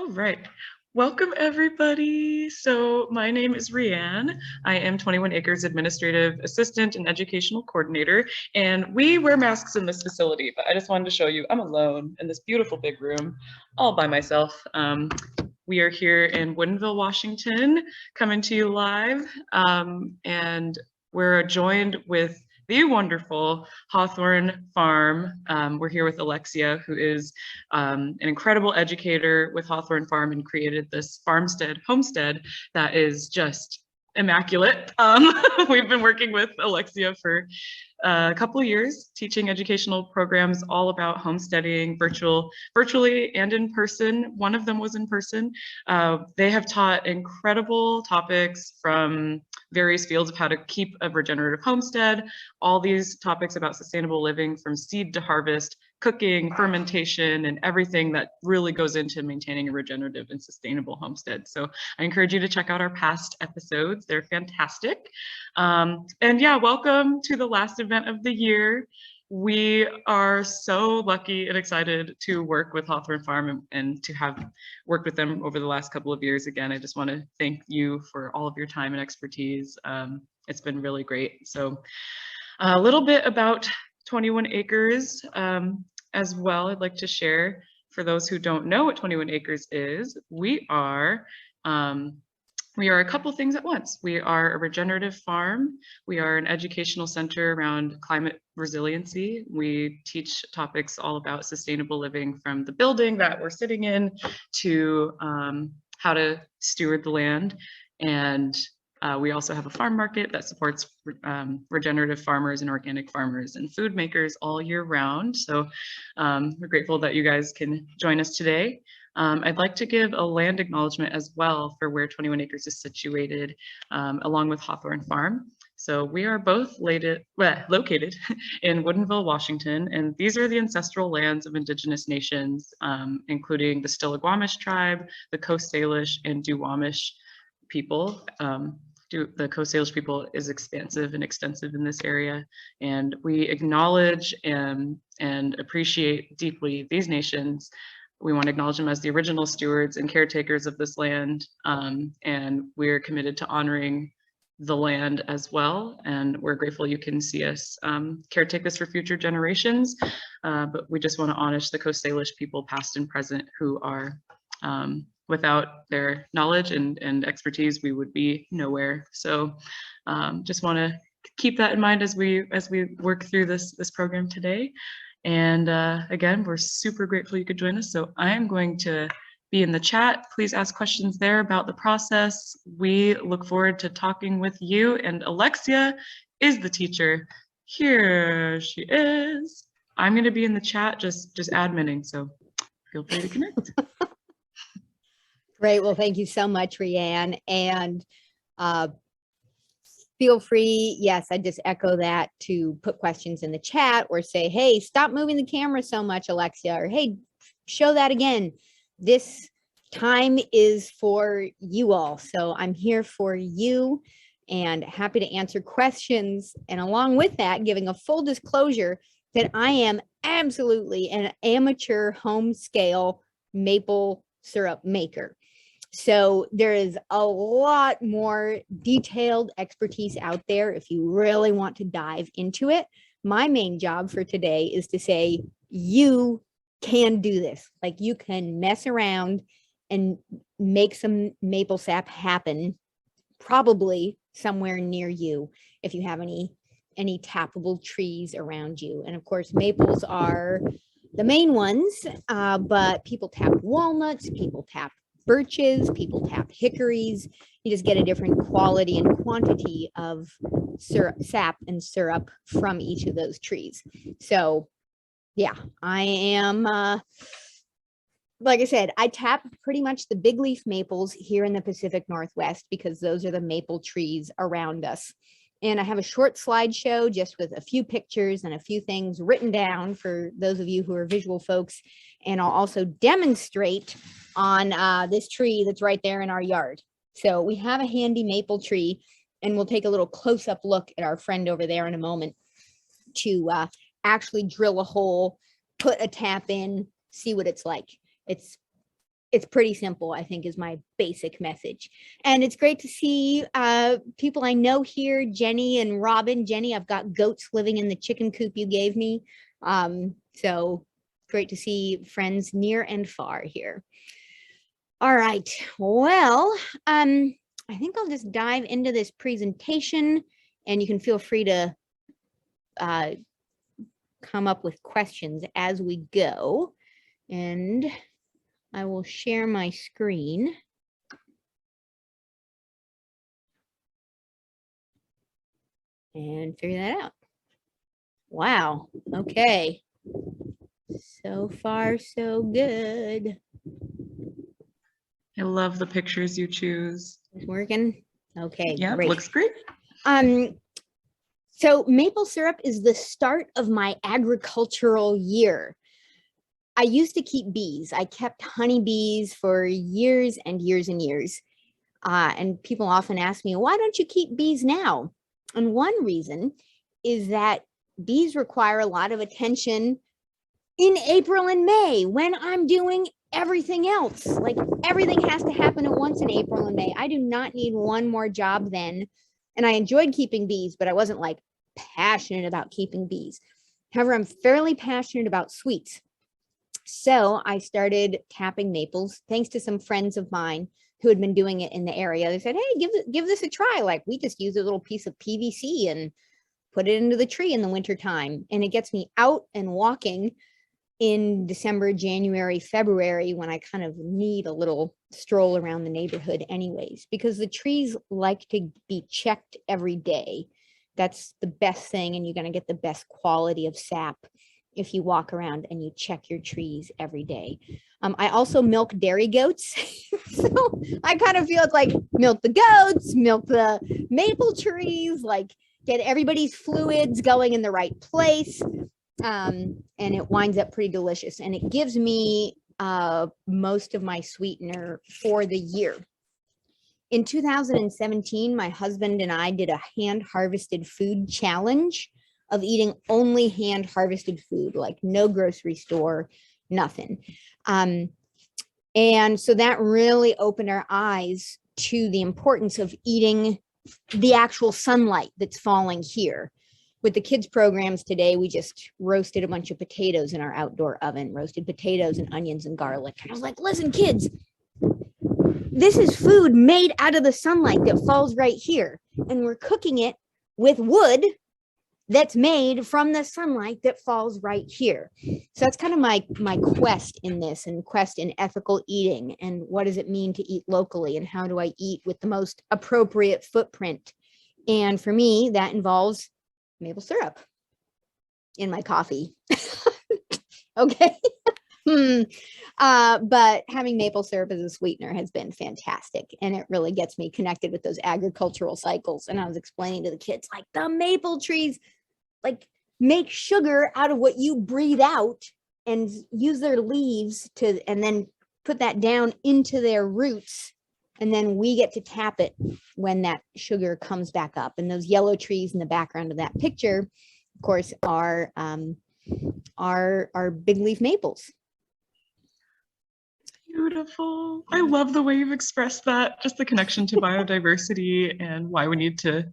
right. Welcome, everybody. So my name is Rianne. I am 21 Acres Administrative Assistant and Educational Coordinator, and we wear masks in this facility, but I just wanted to show you I'm alone in this beautiful big room all by myself. We are here in Woodinville, Washington, coming to you live, and we're joined with the wonderful Hawthorn Farm. We're here with Alexia, who is an incredible educator with Hawthorn Farm and created this homestead that is just immaculate. We've been working with Alexia for a couple of years, teaching educational programs all about homesteading, virtually and in person. One of them was in person. They have taught incredible topics from various fields of how to keep a regenerative homestead, all these topics about sustainable living from seed to harvest, cooking, fermentation, and everything that really goes into maintaining a regenerative and sustainable homestead. So I encourage you to check out our past episodes. They're fantastic. And yeah, welcome to the last event of the year. We are so lucky and excited to work with Hawthorn Farm and to have worked with them over the last couple of years. Again, I just want to thank you for all of your time and expertise. It's been really great. So a little bit about 21 Acres as well. I'd like to share for those who don't know what 21 Acres is. We are a couple things at once. We are a regenerative farm. We are an educational center around climate resiliency. We teach topics all about sustainable living, from the building that we're sitting in to how to steward the land. And we also have a farm market that supports regenerative farmers and organic farmers and food makers all year round. So we're grateful that you guys can join us today. I'd like to give a land acknowledgement as well for where 21 Acres is situated, along with Hawthorn Farm. So we are both located in Woodinville, Washington, and these are the ancestral lands of Indigenous nations, including the Stillaguamish tribe, the Coast Salish, and Duwamish people. The Coast Salish people is expansive and extensive in this area, and we acknowledge and appreciate deeply these nations. We want to acknowledge them as the original stewards and caretakers of this land, and we're committed to honoring the land as well. And we're grateful you can see us caretake this for future generations, but we just want to honor the Coast Salish people, past and present, who are without their knowledge and expertise, we would be nowhere. So just want to keep that in mind as we work through this program today. And again, we're super grateful you could join us. So I am going to be in the chat. Please ask questions there about the process. We look forward to talking with you. And Alexia is the teacher. Here she is. I'm going to be in the chat, just adminning. So feel free to connect. Great. Well, thank you so much, Rianne. And feel free, yes, I just echo that, to put questions in the chat or say, hey, stop moving the camera so much, Alexia, or hey, show that again. This time is for you all. So I'm here for you and happy to answer questions. And along with that, giving a full disclosure that I am absolutely an amateur home scale maple syrup maker. So there is a lot more detailed expertise out there if you really want to dive into it. My main job for today is to say, you can do this. Like, you can mess around and make some maple sap happen, probably somewhere near you, if you have any tappable trees around you. And of course, maples are the main ones, but people tap walnuts, people tap birches, people tap hickories. You just get a different quality and quantity of sap and syrup from each of those trees. So yeah, I am, like I said, I tap pretty much the big leaf maples here in the Pacific Northwest because those are the maple trees around us. And I have a short slideshow just with a few pictures and a few things written down for those of you who are visual folks. And I'll also demonstrate on this tree that's right there in our yard. So we have a handy maple tree, and we'll take a little close-up look at our friend over there in a moment to actually drill a hole, put a tap in, see what it's like. It's it's pretty simple, I think, is my basic message. And it's great to see people I know here, Jenny and Robin. Jenny, I've got goats living in the chicken coop you gave me. So great to see friends near and far here. All right, well, I think I'll just dive into this presentation, and you can feel free to come up with questions as we go. And I will share my screen. And figure that out. Wow, okay. So far, so good. I love the pictures you choose. It's working? Okay, Yeah, great. looks great. So maple syrup is the start of my agricultural year. I used to keep bees. I kept honeybees for years and years and years. And people often ask me, why don't you keep bees now? And one reason is that bees require a lot of attention in April and May when I'm doing everything else. Like everything has to happen at once in April and May. I do not need one more job then. And I enjoyed keeping bees, but I wasn't like passionate about keeping bees. However, I'm fairly passionate about sweets. So I started tapping maples thanks to some friends of mine who had been doing it in the area. They said, hey, give this a try. Like we just use a little piece of PVC and put it into the tree in the wintertime. And it gets me out and walking in December, January, February, when I kind of need a little stroll around the neighborhood anyways, because the trees like to be checked every day. That's the best thing. And you're going to get the best quality of sap if you walk around and you check your trees every day. I also milk dairy goats. So I kind of feel it's like milk the goats, milk the maple trees, like get everybody's fluids going in the right place. And it winds up pretty delicious. And it gives me most of my sweetener for the year. In 2017, my husband and I did a hand harvested food challenge of eating only hand harvested food, like no grocery store, nothing. And so that really opened our eyes to the importance of eating the actual sunlight that's falling here. With the kids programs today, we just roasted a bunch of potatoes in our outdoor oven, roasted potatoes and onions and garlic. And I was like, listen, kids, this is food made out of the sunlight that falls right here. And we're cooking it with wood that's made from the sunlight that falls right here. So that's kind of my quest in this, and quest in ethical eating, and what does it mean to eat locally, and how do I eat with the most appropriate footprint? And for me, that involves maple syrup in my coffee. Okay. But having maple syrup as a sweetener has been fantastic, and it really gets me connected with those agricultural cycles. And I was explaining to the kids, like, the maple trees like make sugar out of what you breathe out and use their leaves to, and then put that down into their roots. And then we get to tap it when that sugar comes back up. And those yellow trees in the background of that picture, of course, are big leaf maples. Beautiful. I love the way you've expressed that, just the connection to biodiversity and why we need to,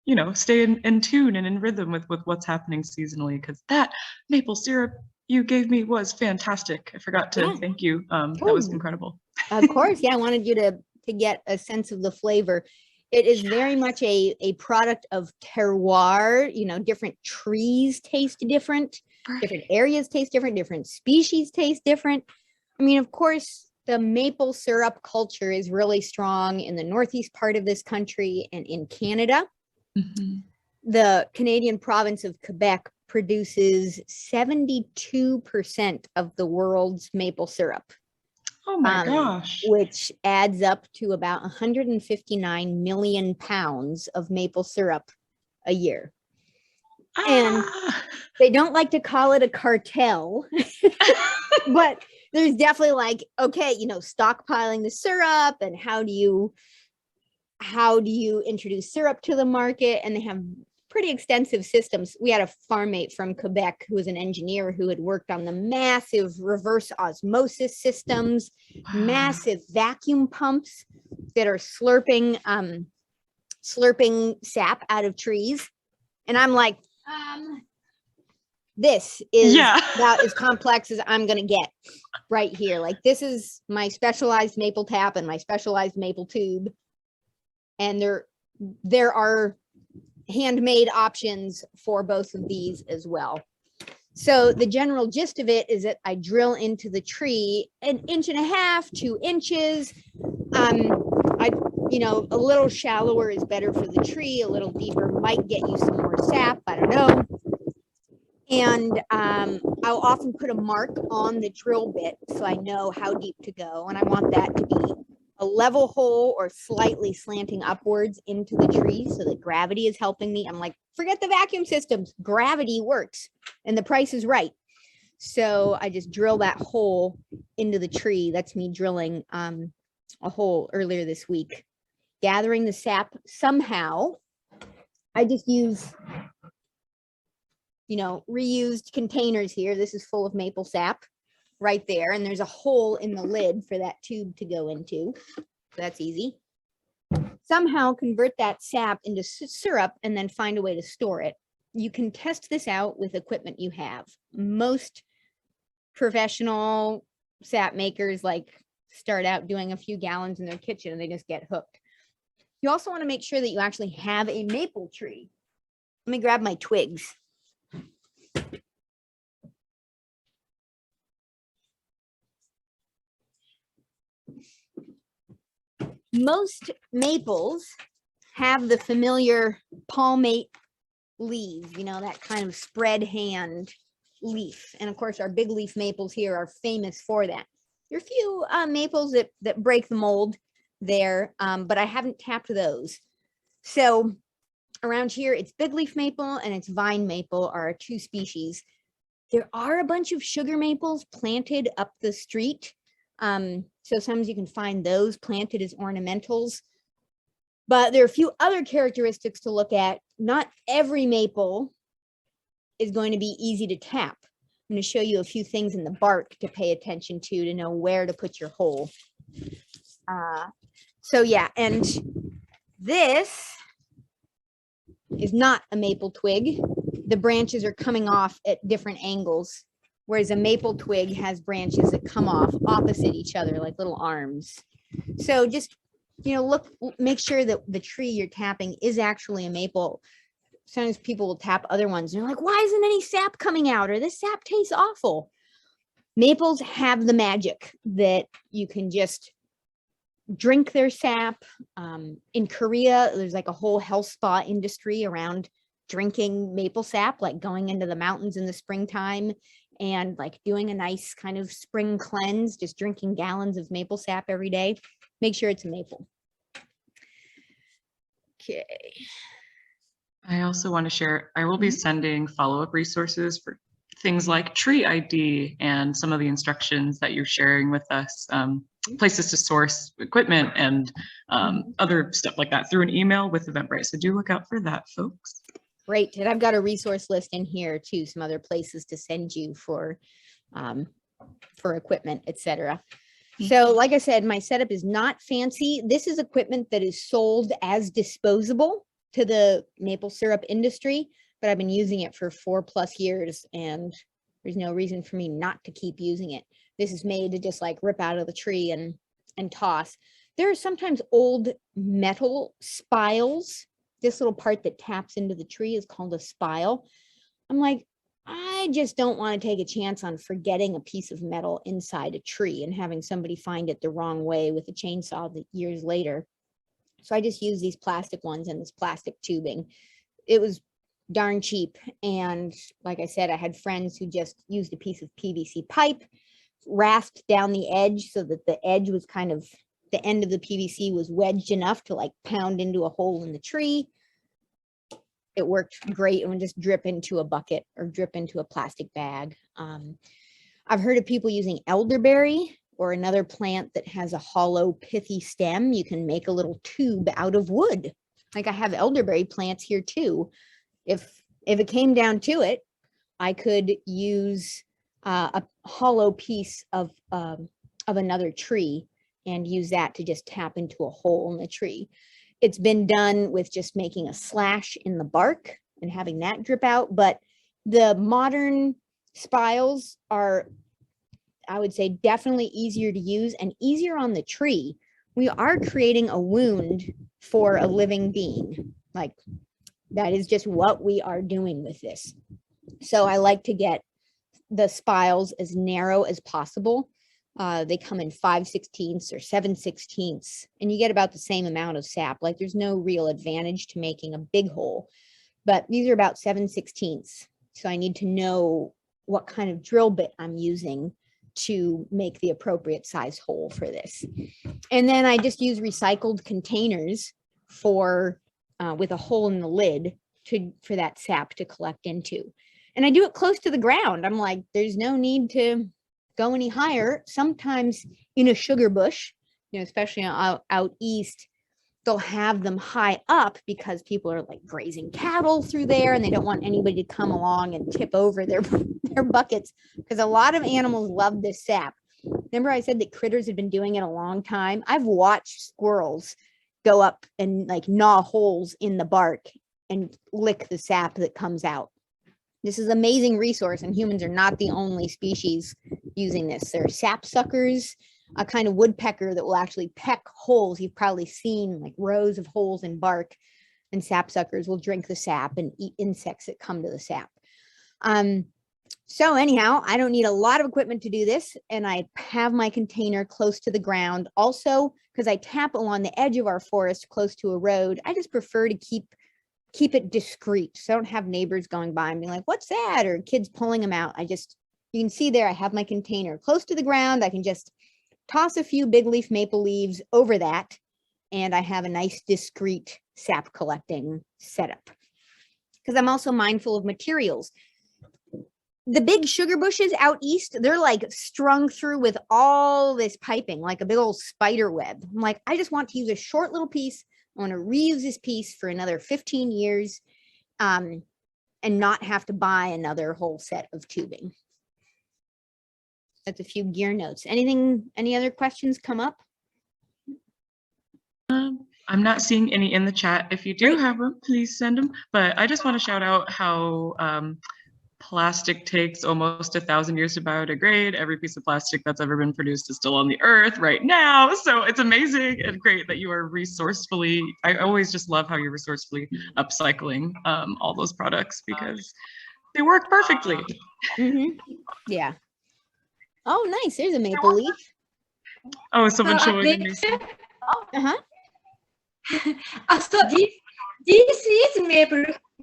you know, stay in tune and in rhythm with what's happening seasonally, because that maple syrup you gave me was fantastic. I forgot to thank you. That was incredible. Of course. Yeah, I wanted you to get a sense of the flavor. It is very much a product of terroir. You know, different trees taste different, different areas taste different, different species taste different. I mean, of course, the maple syrup culture is really strong in the northeast part of this country and in Canada. Mm-hmm. The Canadian province of Quebec produces 72% of the world's maple syrup. Oh my gosh. Which adds up to about 159 million pounds of maple syrup a year. And they don't like to call it a cartel, but there's definitely like, okay, you know, stockpiling the syrup, and how do you introduce syrup to the market? And they have pretty extensive systems. We had a farm mate from Quebec who was an engineer who had worked on the massive reverse osmosis systems, massive vacuum pumps that are slurping sap out of trees. And I'm like, this is about as complex as I'm going to get right here. Like, this is my specialized maple tap and my specialized maple tube. And there are handmade options for both of these as well. So the general gist of it is that I drill into the tree 1.5 inches, 2 inches. A little shallower is better for the tree. A little deeper might get you some more sap. I don't know. And I'll often put a mark on the drill bit so I know how deep to go. And I want that to be a level hole or slightly slanting upwards into the tree so that gravity is helping me. I'm like, forget the vacuum systems. Gravity works and the price is right. So I just drill that hole into the tree. That's me drilling a hole earlier this week. Gathering the sap somehow. I just use, reused containers here. This is full of maple sap right there. And there's a hole in the lid for that tube to go into. So that's easy. Somehow convert that sap into syrup and then find a way to store it. You can test this out with equipment you have. Most professional sap makers start out doing a few gallons in their kitchen and they just get hooked. You also want to make sure that you actually have a maple tree. Let me grab my twigs. Most maples have the familiar palmate leaves, that kind of spread hand leaf. And of course, our big leaf maples here are famous for that. There are a few maples that break the mold there, but I haven't tapped those. So around here, it's big leaf maple and it's vine maple are our two species. There are a bunch of sugar maples planted up the street. So sometimes you can find those planted as ornamentals. But there are a few other characteristics to look at. Not every maple is going to be easy to tap. I'm going to show you a few things in the bark to pay attention to know where to put your hole. So yeah, and this is not a maple twig. The branches are coming off at different angles, whereas a maple twig has branches that come off opposite each other like little arms. So just, make sure that the tree you're tapping is actually a maple. Sometimes people will tap other ones and they're like, why isn't any sap coming out? Or this sap tastes awful. Maples have the magic that you can just drink their sap. In Korea, there's a whole health spa industry around drinking maple sap, going into the mountains in the springtime and doing a nice kind of spring cleanse, just drinking gallons of maple sap every day. Make sure it's a maple. Okay. I also want to share, I will be sending follow-up resources for things like tree ID and some of the instructions that you're sharing with us, places to source equipment and other stuff like that through an email with Eventbrite. So do look out for that, folks. Great. And I've got a resource list in here too, some other places to send you for equipment, etc. So like I said, my setup is not fancy. This is equipment that is sold as disposable to the maple syrup industry, but I've been using it for 4+ years and there's no reason for me not to keep using it. This is made to just rip out of the tree and toss. There are sometimes old metal spiles. This little part that taps into the tree is called a spile. I'm like, I just don't want to take a chance on forgetting a piece of metal inside a tree and having somebody find it the wrong way with a chainsaw years later. So I just use these plastic ones and this plastic tubing. It was darn cheap. And like I said, I had friends who just used a piece of PVC pipe, rasped down the edge so that the edge was kind of, the end of the PVC was wedged enough to pound into a hole in the tree. It worked great. It would just drip into a bucket or drip into a plastic bag. I've heard of people using elderberry or another plant that has a hollow pithy stem. You can make a little tube out of wood. I have elderberry plants here too. if it came down to it, I could use a hollow piece of another tree and use that to just tap into a hole in the tree. It's been done with just making a slash in the bark and having that drip out. But the modern spiles are, I would say, definitely easier to use and easier on the tree. We are creating a wound for a living being. Like, that is just what we are doing with this. So I like to get the spiles as narrow as possible. They come in 5/16 or 7/16, and you get about the same amount of sap. Like, there's no real advantage to making a big hole, but these are about 7/16. So I need to know what kind of drill bit I'm using to make the appropriate size hole for this. And then I just use recycled containers for with a hole in the lid for that sap to collect into. And I do it close to the ground. I'm like, there's no need to go any higher. Sometimes in a sugar bush, especially out east, they'll have them high up because people are like grazing cattle through there, and they don't want anybody to come along and tip over their buckets, because a lot of animals love this sap. Remember I said that critters have been doing it a long time? I've watched squirrels go up and like gnaw holes in the bark and lick the sap that comes out. This is an amazing resource, and humans are not the only species using this. There are sap suckers, a kind of woodpecker that will actually peck holes. You've probably seen like rows of holes in bark, and sap suckers will drink the sap and eat insects that come to the sap. So anyhow, I don't need a lot of equipment to do this, and I have my container close to the ground. Also, because I tap along the edge of our forest close to a road, I just prefer to keep it discreet, so I don't have neighbors going by and being like, what's that? Or kids pulling them out. You can see there, I have my container close to the ground. I can just toss a few big leaf maple leaves over that, and I have a nice discreet sap collecting setup. Because I'm also mindful of materials. The big sugar bushes out east, they're like strung through with all this piping, like a big old spider web. I'm like, I just want to use a short little piece. I want to reuse this piece for another 15 years and not have to buy another whole set of tubing. That's a few gear notes. Any other questions come up? I'm not seeing any in the chat. If you do have them, please send them. But I just want to shout out how plastic takes almost 1,000 years to biodegrade. Every piece of plastic that's ever been produced is still on the earth right now. So it's amazing and great that you are resourcefully, I always just love how you're resourcefully upcycling all those products, because they work perfectly. Mm-hmm. Yeah. Oh, nice. There's a maple leaf. Oh, someone showing me. Uh-huh. So this is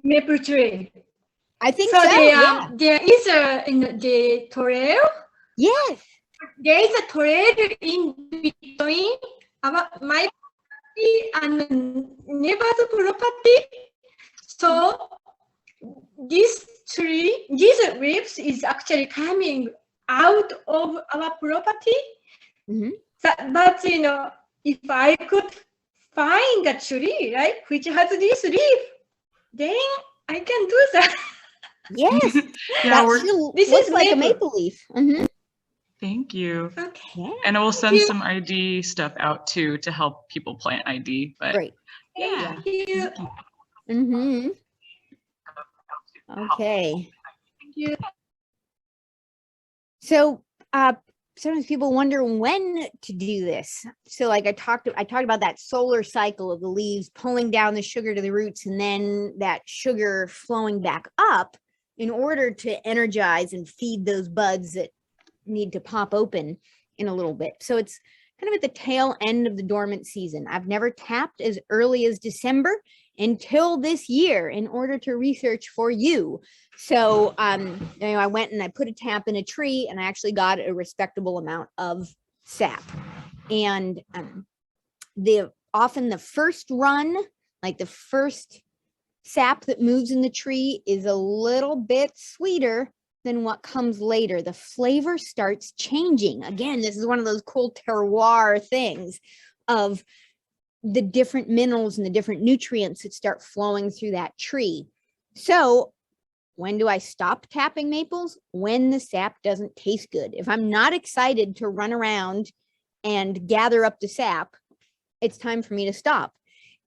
maple tree. I think so. Yeah. There is the trail. Yes. There is a trail in between my property and neighbor's property. So this tree, these leaves is actually coming out of our property. Mm-hmm. But if I could find a tree, right, which has this leaf, then I can do that. Yes. Yeah, this looks like a maple leaf. Mm-hmm. Thank you. Okay. And I will send some ID stuff out too to help people plant ID. But great. Yeah. Thank you. Mm-hmm. Okay. Thank you. So sometimes people wonder when to do this. So like I talked about that solar cycle of the leaves pulling down the sugar to the roots, and then that sugar flowing back up in order to energize and feed those buds that need to pop open in a little bit. So it's kind of at the tail end of the dormant season. I've never tapped as early as December until this year in order to research for you. So I went and I put a tap in a tree, and I actually got a respectable amount of sap. And often the first run, like the first sap that moves in the tree, is a little bit sweeter than what comes later. The flavor starts changing. Again, this is one of those cool terroir things of the different minerals and the different nutrients that start flowing through that tree. So when do I stop tapping maples? When the sap doesn't taste good. If I'm not excited to run around and gather up the sap, it's time for me to stop.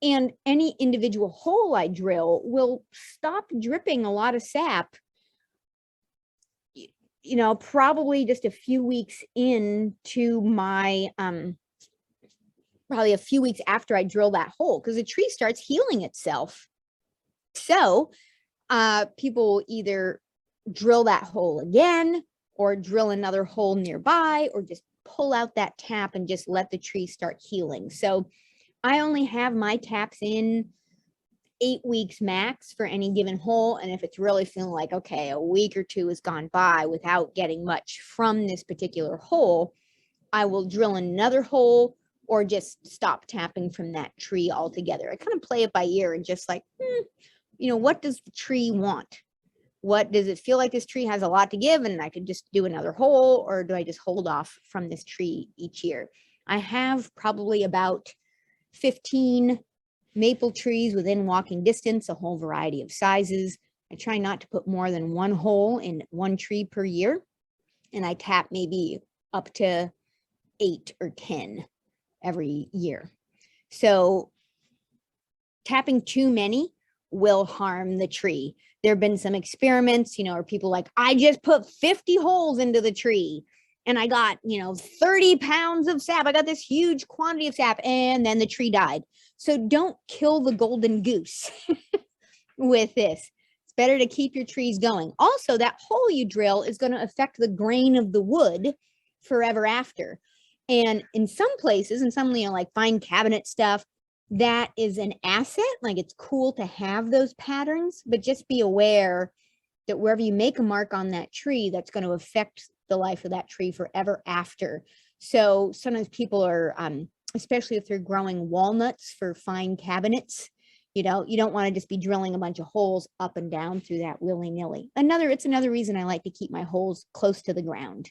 And any individual hole I drill will stop dripping a lot of sap, you know, probably just a few weeks into my, probably a few weeks after I drill that hole, because the tree starts healing itself. So people either drill that hole again or drill another hole nearby, or just pull out that tap and just let the tree start healing. So I only have my taps in 8 weeks max for any given hole. And if it's really feeling like, okay, a week or two has gone by without getting much from this particular hole, I will drill another hole or just stop tapping from that tree altogether. I kind of play it by ear and just like, you know, what does the tree want? What does it feel like this tree has a lot to give and I could just do another hole, or do I just hold off from this tree each year? I have probably about 15 maple trees within walking distance, a whole variety of sizes. I try not to put more than one hole in one tree per year, and I tap maybe up to 8 or 10 every year. So tapping too many will harm the tree. There have been some experiments, you know, where people like, I just put 50 holes into the tree and I got, you know, 30 pounds of sap. I got this huge quantity of sap, and then the tree died. So don't kill the golden goose with this. It's better to keep your trees going. Also, that hole you drill is going to affect the grain of the wood forever after. And in some places, and some, you know, like fine cabinet stuff, that is an asset. Like, it's cool to have those patterns, but just be aware that wherever you make a mark on that tree, that's going to affect the life of that tree forever after. So sometimes people are, especially if they're growing walnuts for fine cabinets, you know, you don't want to just be drilling a bunch of holes up and down through that willy-nilly. It's another reason I like to keep my holes close to the ground.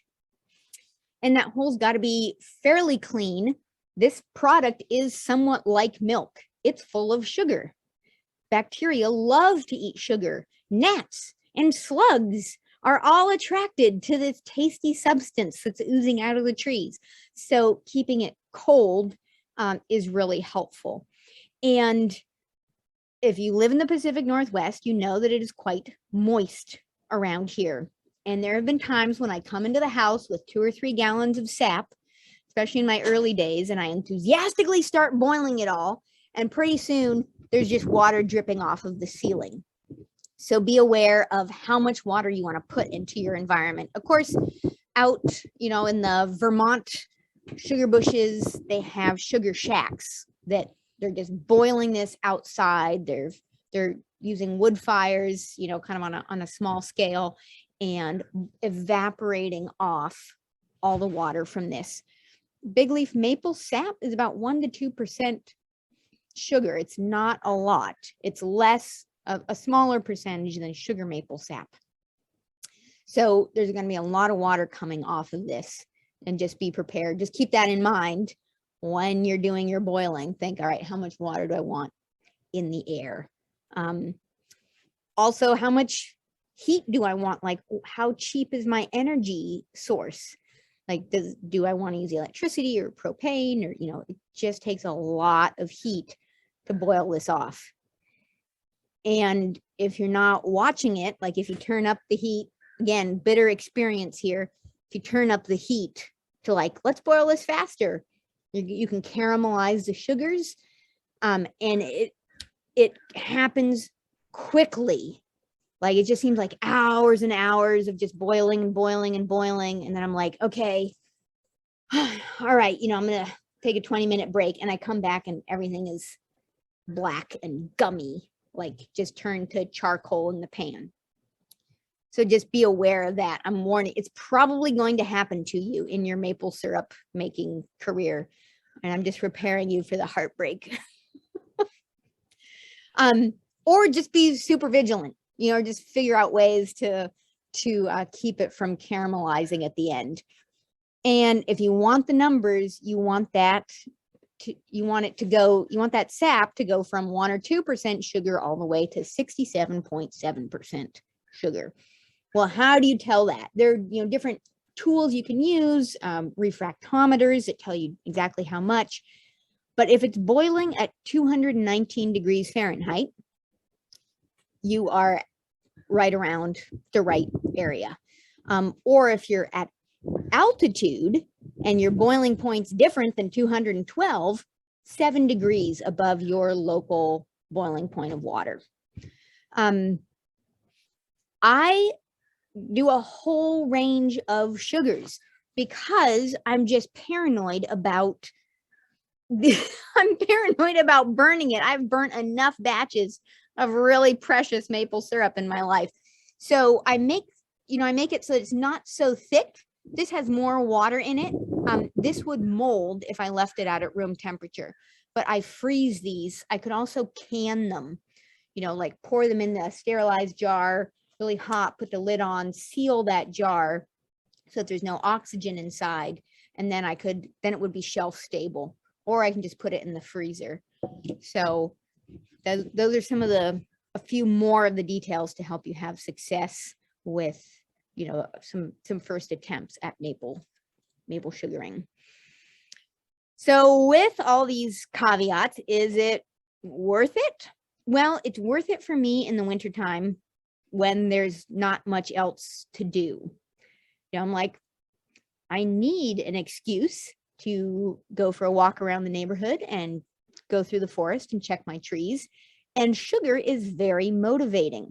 And that hole's got to be fairly clean. This product is somewhat like milk. It's full of sugar. Bacteria love to eat sugar. Gnats and slugs are all attracted to this tasty substance that's oozing out of the trees. So keeping it cold is really helpful. And if you live in the Pacific Northwest, you know that it is quite moist around here. And there have been times when I come into the house with 2 or 3 gallons of sap, especially in my early days, and I enthusiastically start boiling it all. And pretty soon there's just water dripping off of the ceiling. So be aware of how much water you want to put into your environment. Of course, out, you know, in the Vermont sugar bushes, they have sugar shacks that they're just boiling this outside. They're using wood fires, you know, kind of on a small scale, and evaporating off all the water from this. Big leaf maple sap is about 1 to 2% sugar. It's not a lot. It's less, a smaller percentage than sugar maple sap. So there's going to be a lot of water coming off of this, and just be prepared. Just keep that in mind when you're doing your boiling. Think, all right, how much water do I want in the air? Also, how much heat do I want? Like, how cheap is my energy source? Like, do I want to use electricity or propane, or, you know, it just takes a lot of heat to boil this off. And if you're not watching it, like if you turn up the heat, again, bitter experience here, if you turn up the heat to like, let's boil this faster, you can caramelize the sugars, and it happens quickly. Like, it just seems like hours and hours of just boiling and boiling and boiling. And then I'm like, okay, all right, you know, I'm going to take a 20-minute break. And I come back and everything is black and gummy, like just turned to charcoal in the pan. So just be aware of that. I'm warning, it's probably going to happen to you in your maple syrup making career. And I'm just preparing you for the heartbreak. Or just be super vigilant. You know, just figure out ways to keep it from caramelizing at the end. And if you want the numbers, you want that that sap to go from 1 or 2% sugar all the way to 67.7% sugar. Well, how do you tell that? There are, different tools you can use, refractometers that tell you exactly how much. But if it's boiling at 219 degrees Fahrenheit, you are right around the right area. Or if you're at altitude and your boiling point's different than 212, 7 degrees above your local boiling point of water. I do a whole range of sugars because I'm just paranoid about burning it. I've burnt enough batches of really precious maple syrup in my life. So I make it so it's not so thick. This has more water in it. This would mold if I left it out at room temperature, but I freeze these. I could also can them, like pour them in the sterilized jar, really hot, put the lid on, seal that jar so that there's no oxygen inside. And then it would be shelf stable, or I can just put it in the freezer. So those are a few more of the details to help you have success with, some first attempts at maple sugaring. So with all these caveats, is it worth it? Well, it's worth it for me in the wintertime when there's not much else to do. I'm like, I need an excuse to go for a walk around the neighborhood and go through the forest and check my trees. And sugar is very motivating.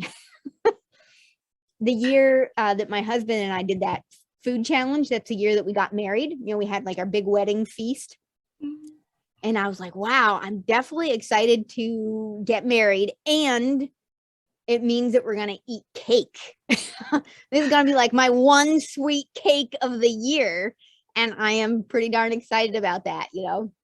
The year that my husband and I did that food challenge, that's the year that we got married. We had like our big wedding feast. And I was like, wow, I'm definitely excited to get married. And it means that we're going to eat cake. This is going to be like my one sweet cake of the year. And I am pretty darn excited about that,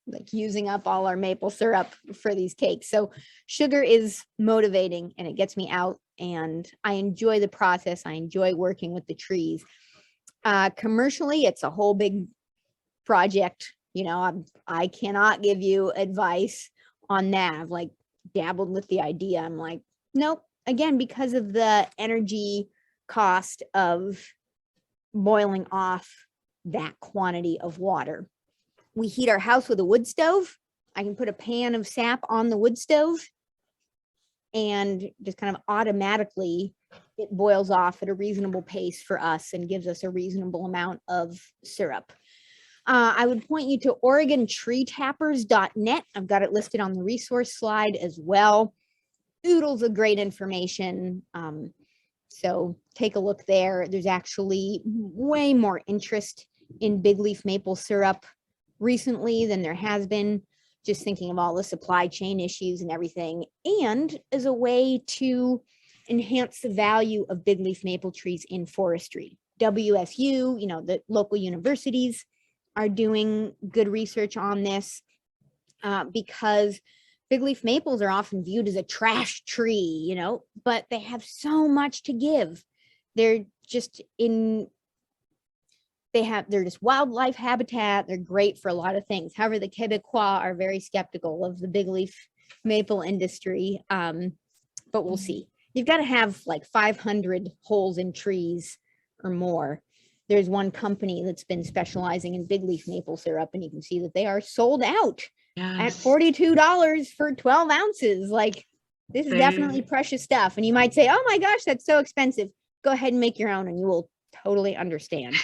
like using up all our maple syrup for these cakes. So sugar is motivating and it gets me out, and I enjoy the process. I enjoy working with the trees. Commercially, it's a whole big project. I cannot give you advice on that. I've like dabbled with the idea. I'm like, nope. Again, because of the energy cost of boiling off that quantity of water. We heat our house with a wood stove. I can put a pan of sap on the wood stove and just kind of automatically it boils off at a reasonable pace for us and gives us a reasonable amount of syrup. I would point you to OregonTreeTappers.net. I've got it listed on the resource slide as well. Oodles of great information. So take a look there. There's actually way more interest in big leaf maple syrup recently than there has been, just thinking of all the supply chain issues and everything, and as a way to enhance the value of big leaf maple trees in forestry. WSU, the local universities are doing good research on this because big leaf maples are often viewed as a trash tree, but they have so much to give. They're just they're just wildlife habitat. They're great for a lot of things. However, the Quebecois are very skeptical of the big leaf maple industry, but we'll see. You've got to have like 500 holes in trees or more. There's one company that's been specializing in big leaf maple syrup, and you can see that they are sold out at $42 for 12 ounces. Like, this is definitely precious stuff. And you might say, oh my gosh, that's so expensive. Go ahead and make your own and you will totally understand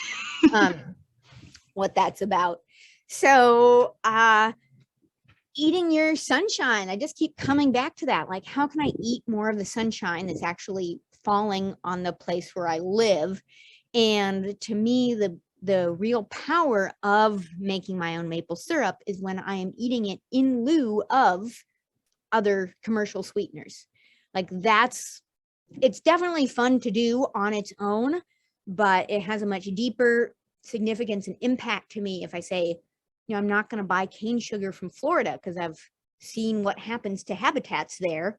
what that's about. So eating your sunshine, I just keep coming back to that. Like, how can I eat more of the sunshine that's actually falling on the place where I live? And to me, the real power of making my own maple syrup is when I am eating it in lieu of other commercial sweeteners. Like, it's definitely fun to do on its own, but it has a much deeper significance and impact to me if I say, I'm not going to buy cane sugar from Florida, because I've seen what happens to habitats there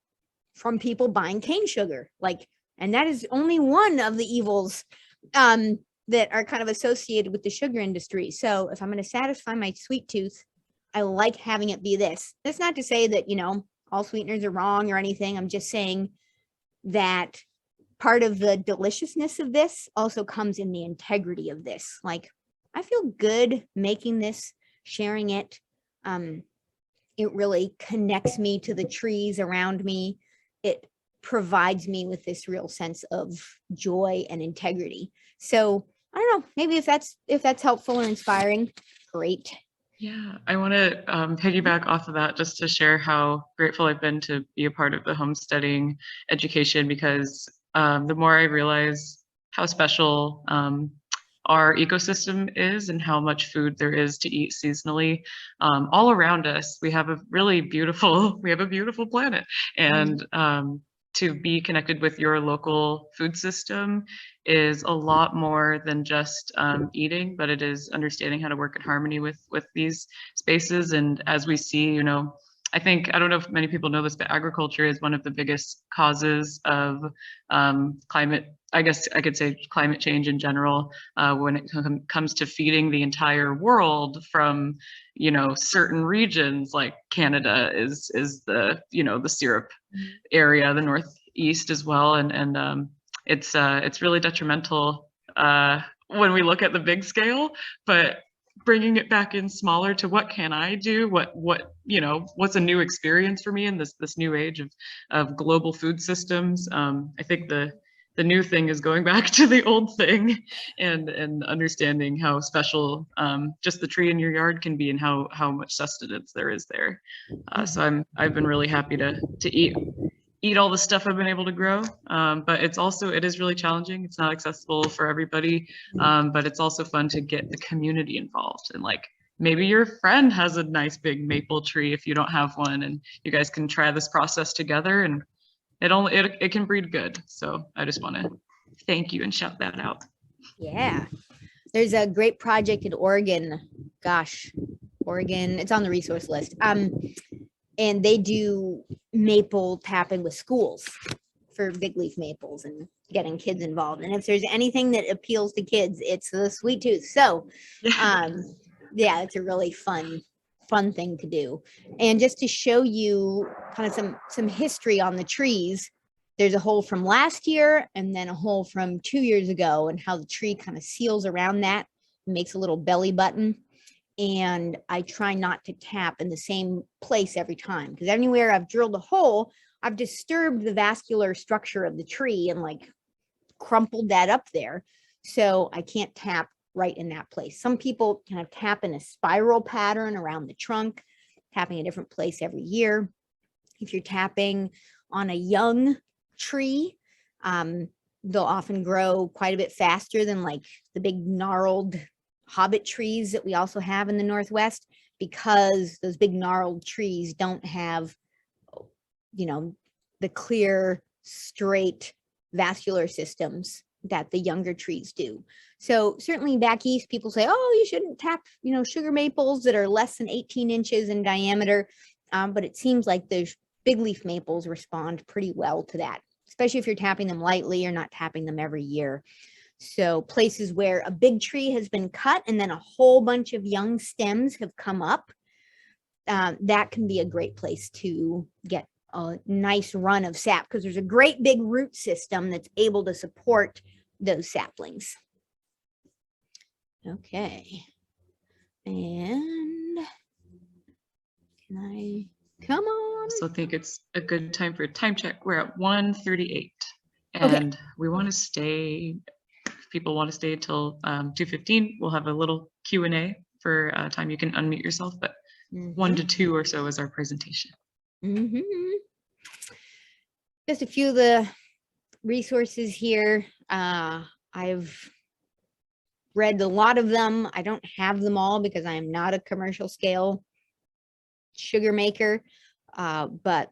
from people buying cane sugar. Like, and that is only one of the evils that are kind of associated with the sugar industry. So if I'm going to satisfy my sweet tooth, I like having it be this. That's not to say that, you know, all sweeteners are wrong or anything. I'm just saying that part of the deliciousness of this also comes in the integrity of this. Like, I feel good making this, sharing it. It really connects me to the trees around me. It provides me with this real sense of joy and integrity. So I don't know, maybe if that's helpful or inspiring, great. Yeah, I want to piggyback off of that just to share how grateful I've been to be a part of the homesteading education, because the more I realize how special our ecosystem is and how much food there is to eat seasonally all around us. We have a really beautiful, planet, and to be connected with your local food system is a lot more than just eating, but it is understanding how to work in harmony with these spaces. And as we see, you know, I don't know if many people know this, but agriculture is one of the biggest causes of climate, I guess I could say climate change in general, when it comes to feeding the entire world from, you know, certain regions. Like Canada is the, you know, the syrup area, the Northeast as well. And it's really detrimental when we look at the big scale, but bringing it back in smaller to what can I do? What, you know, what's a new experience for me in this new age of global food systems? I think the new thing is going back to the old thing and understanding how special just the tree in your yard can be and how much sustenance there is there. So I've been really happy to eat all the stuff I've been able to grow, but it is really challenging. It's not accessible for everybody, but it's also fun to get the community involved. And like, maybe your friend has a nice big maple tree if you don't have one, and you guys can try this process together, and it can breed good. So I just want to thank you and shout that out. Yeah, there's a great project in Oregon. Gosh, Oregon, it's on the resource list. And they do maple tapping with schools for big leaf maples and getting kids involved. And if there's anything that appeals to kids, it's the sweet tooth. So yeah, it's a really fun thing to do. And just to show you kind of some history on the trees, there's a hole from last year and then a hole from 2 years ago, and how the tree kind of seals around that, makes a little belly button. And I try not to tap in the same place every time, because anywhere I've drilled a hole, I've disturbed the vascular structure of the tree and like crumpled that up there. So I can't tap right in that place. Some people kind of tap in a spiral pattern around the trunk, tapping a different place every year. If you're tapping on a young tree, they'll often grow quite a bit faster than like the big gnarled hobbit trees that we also have in the Northwest, because those big gnarled trees don't have, you know, the clear, straight vascular systems that the younger trees do. So certainly back east, people say, oh, you shouldn't tap, you know, sugar maples that are less than 18 inches in diameter. But it seems like those big leaf maples respond pretty well to that, especially if you're tapping them lightly or not tapping them every year. So places where a big tree has been cut and then a whole bunch of young stems have come up, that can be a great place to get a nice run of sap, because there's a great big root system that's able to support those saplings. Okay. And can I come on? So I think it's a good time for a time check. We're at 1:38, and we want to stay. People want to stay until 2:15. We'll have a little Q&A for time you can unmute yourself, but 1 to 2 or so is our presentation. Just a few of the resources here. I've read a lot of them. I don't have them all because I am not a commercial scale sugar maker, but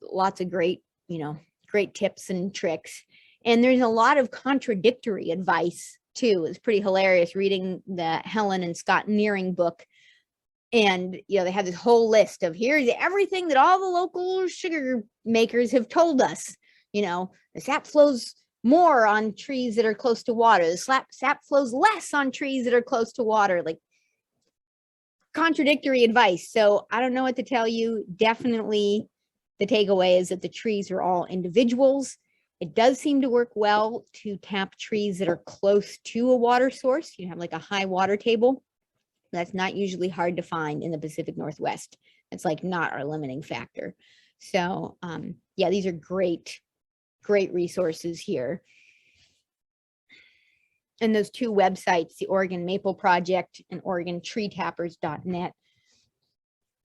lots of great, you know, great tips and tricks. And there's a lot of contradictory advice too. It's pretty hilarious reading the Helen and Scott Nearing book. And, you know, they have this whole list of here's everything that all the local sugar makers have told us. You know, the sap flows more on trees that are close to water. The sap flows less on trees that are close to water. Like, contradictory advice. So I don't know what to tell you. Definitely the takeaway is that the trees are all individuals. It does seem to work well to tap trees that are close to a water source. You have like a high water table. That's not usually hard to find in the Pacific Northwest. It's like not our limiting factor. So yeah, these are great resources here. And those two websites, the Oregon Maple Project and OregonTreeTappers.net,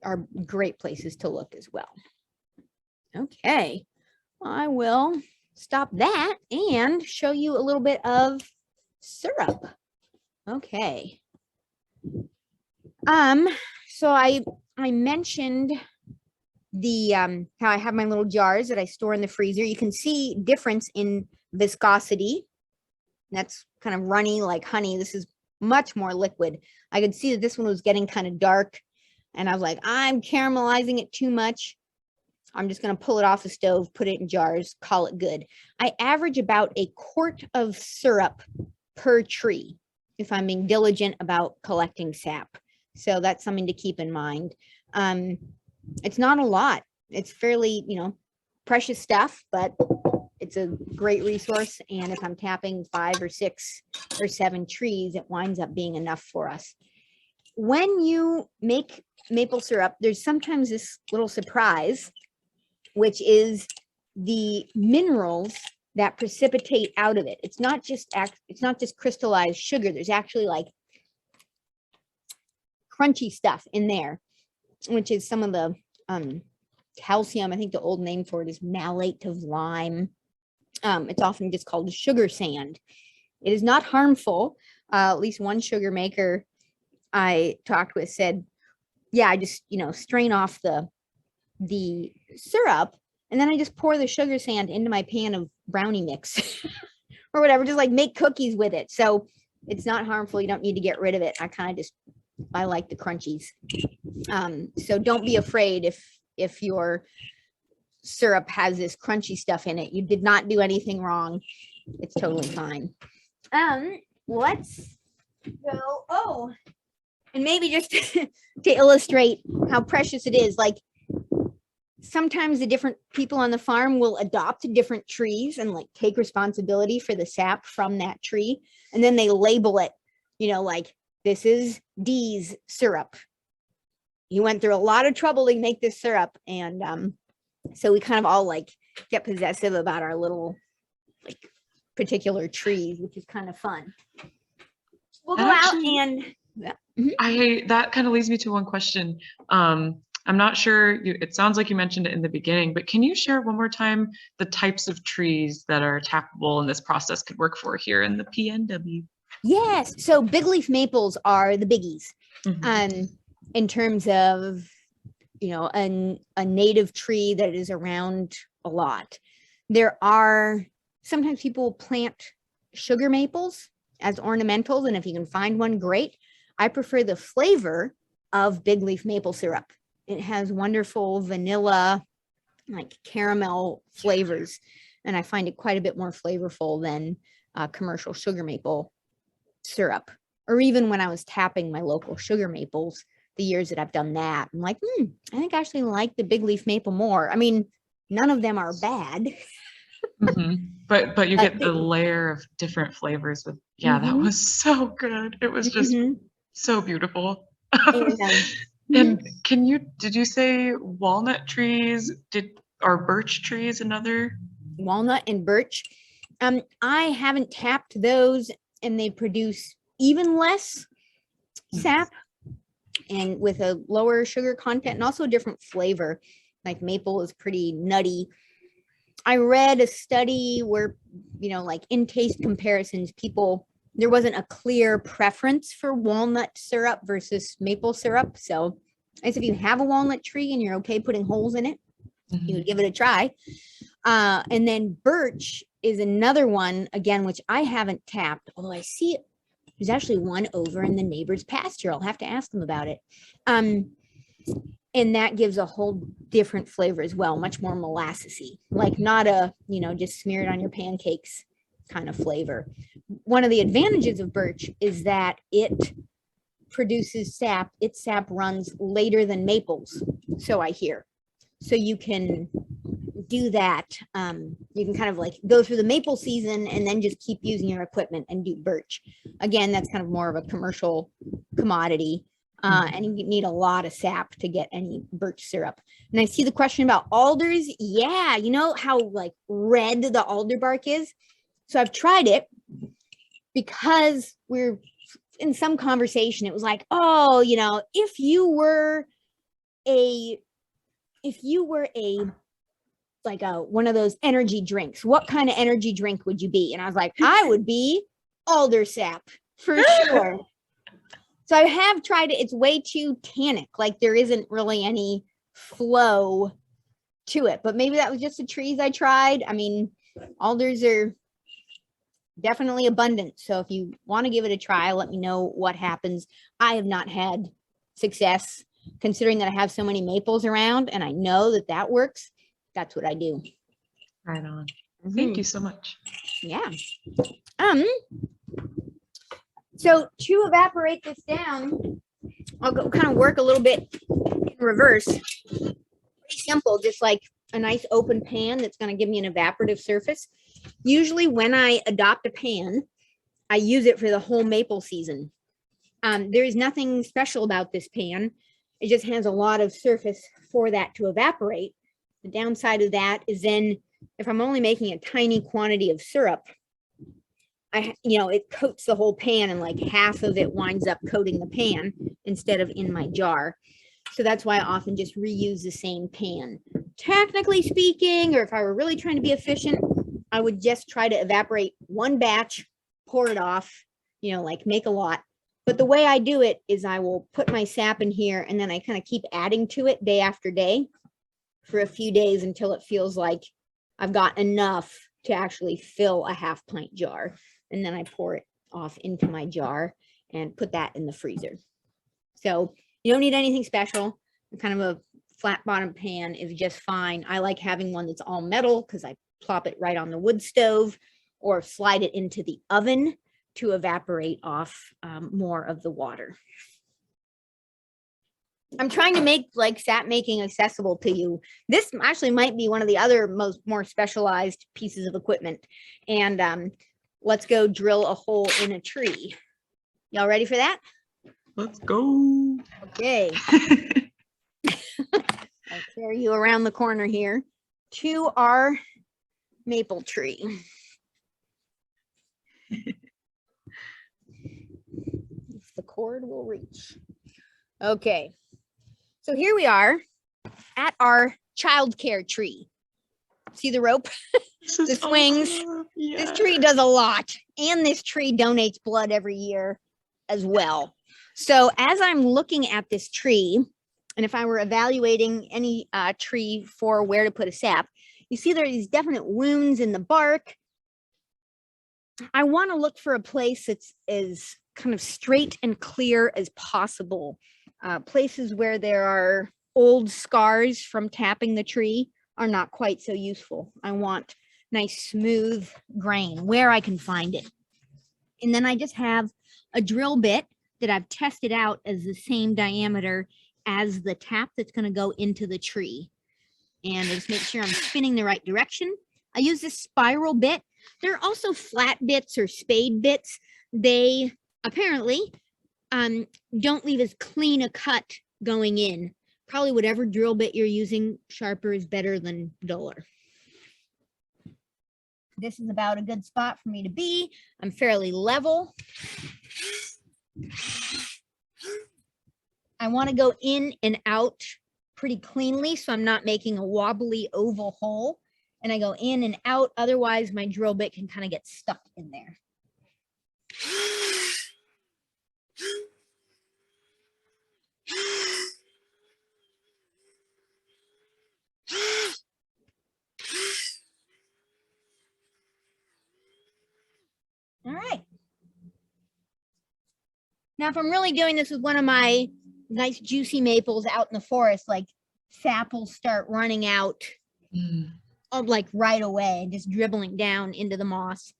are great places to look as well. Okay, I will stop that and show you a little bit of syrup. Okay. So I mentioned the how I have my little jars that I store in the freezer. You can see difference in viscosity. That's kind of runny like honey. This is much more liquid. I could see that this one was getting kind of dark, and I was like, I'm caramelizing it too much. I'm just going to pull it off the stove, put it in jars, call it good. I average about a quart of syrup per tree if I'm being diligent about collecting sap. So that's something to keep in mind. It's not a lot. It's fairly, precious stuff, but it's a great resource. And if I'm tapping 5 or 6 or 7 trees, it winds up being enough for us. When you make maple syrup, there's sometimes this little surprise, which is the minerals that precipitate out of it. It's not just crystallized sugar. There's actually like crunchy stuff in there, which is some of the calcium. I think the old name for it is malate of lime. It's often just called sugar sand. It is not harmful. At least one sugar maker I talked with said, yeah, I just, strain off the syrup, and then I just pour the sugar sand into my pan of brownie mix or whatever, just like make cookies with it. So it's not harmful. You don't need to get rid of it. I like the crunchies. So don't be afraid if your syrup has this crunchy stuff in it. You did not do anything wrong. It's totally fine. Let's go. Oh, and maybe just to illustrate how precious it is, like sometimes the different people on the farm will adopt different trees and like take responsibility for the sap from that tree. And then they label it, like this is Dee's syrup. He went through a lot of trouble to make this syrup. And so we kind of all like get possessive about our little like particular trees, which is kind of fun. We'll go out and that kind of leads me to one question. I'm not sure, it sounds like you mentioned it in the beginning, but can you share one more time the types of trees that are tappable and this process could work for here in the PNW? Yes. So big leaf maples are the biggies. In terms of, a native tree that is around a lot. There are sometimes people plant sugar maples as ornamentals, and if you can find one, great. I prefer the flavor of big leaf maple syrup. It has wonderful vanilla, like caramel flavors, and I find it quite a bit more flavorful than commercial sugar maple syrup. Or even when I was tapping my local sugar maples, the years that I've done that, I'm like, I think I actually like the big leaf maple more. I mean, none of them are bad. But you get the layer of different flavors with, that was so good. It was just so beautiful. And did you say walnut trees? Are birch trees another? Walnut and birch. I haven't tapped those, and they produce even less sap and with a lower sugar content and also a different flavor. Like maple is pretty nutty. I read a study where, like in taste comparisons, there wasn't a clear preference for walnut syrup versus maple syrup. So I guess if you have a walnut tree and you're okay putting holes in it, you would give it a try. And then birch is another one, again, which I haven't tapped, although I see it. There's actually one over in the neighbor's pasture. I'll have to ask them about it. And that gives a whole different flavor as well, much more molassesy, like not a, just smear it on your pancakes kind of flavor. One of the advantages of birch is that it produces sap, its sap runs later than maples, so I hear. So you can do that. You can kind of like go through the maple season and then just keep using your equipment and do birch. Again, that's kind of more of a commercial commodity. And you need a lot of sap to get any birch syrup. And I see the question about alders. Yeah, you know how like red the alder bark is? So I've tried it because we're in some conversation. It was like, oh, you know, if you were a like one of those energy drinks, what kind of energy drink would you be? And I was like, I would be alder sap for sure. So I have tried it. It's way too tannic. Like there isn't really any flow to it, but maybe that was just the trees I tried. I mean, alders are definitely abundant. So if you want to give it a try, let me know what happens. I have not had success considering that I have so many maples around and I know that that works. That's what I do. Right on. Thank you so much. Yeah. So to evaporate this down, I'll go kind of work a little bit in reverse. Pretty simple, just like a nice open pan that's going to give me an evaporative surface. Usually when I adopt a pan, I use it for the whole maple season. There is nothing special about this pan. It just has a lot of surface for that to evaporate. The downside of that is then if I'm only making a tiny quantity of syrup, it coats the whole pan and like half of it winds up coating the pan instead of in my jar. So that's why I often just reuse the same pan. Technically speaking, or if I were really trying to be efficient, I would just try to evaporate one batch, pour it off, like make a lot. But the way I do it is I will put my sap in here and then I kind of keep adding to it day after day for a few days until it feels like I've got enough to actually fill a half pint jar. And then I pour it off into my jar and put that in the freezer. So you don't need anything special. Kind of a flat bottom pan is just fine. I like having one that's all metal because I plop it right on the wood stove or slide it into the oven to evaporate off more of the water. I'm trying to make like sap making accessible to you. This actually might be one of the other more specialized pieces of equipment. And let's go drill a hole in a tree. Y'all ready for that? Let's go. Okay. I'll carry you around the corner here to our maple tree. If the cord will reach. Okay. So here we are at our childcare tree. See the rope? The swings. Awesome. Yes. This tree does a lot. And this tree donates blood every year as well. So as I'm looking at this tree, and if I were evaluating any tree for where to put a sap, you see there are these definite wounds in the bark. I want to look for a place that's as kind of straight and clear as possible. Places where there are old scars from tapping the tree are not quite so useful. I want nice smooth grain where I can find it. And then I just have a drill bit that I've tested out as the same diameter as the tap that's going to go into the tree. And I just make sure I'm spinning the right direction. I use this spiral bit. There are also flat bits or spade bits. They apparently don't leave as clean a cut going in. Probably whatever drill bit you're using, sharper is better than duller. This is about a good spot for me to be. I'm fairly level. I want to go in and out pretty cleanly, so I'm not making a wobbly oval hole. And I go in and out, otherwise my drill bit can kind of get stuck in there. All right. Now, if I'm really doing this with one of my nice juicy maples out in the forest, like sap will start running out like right away, just dribbling down into the moss.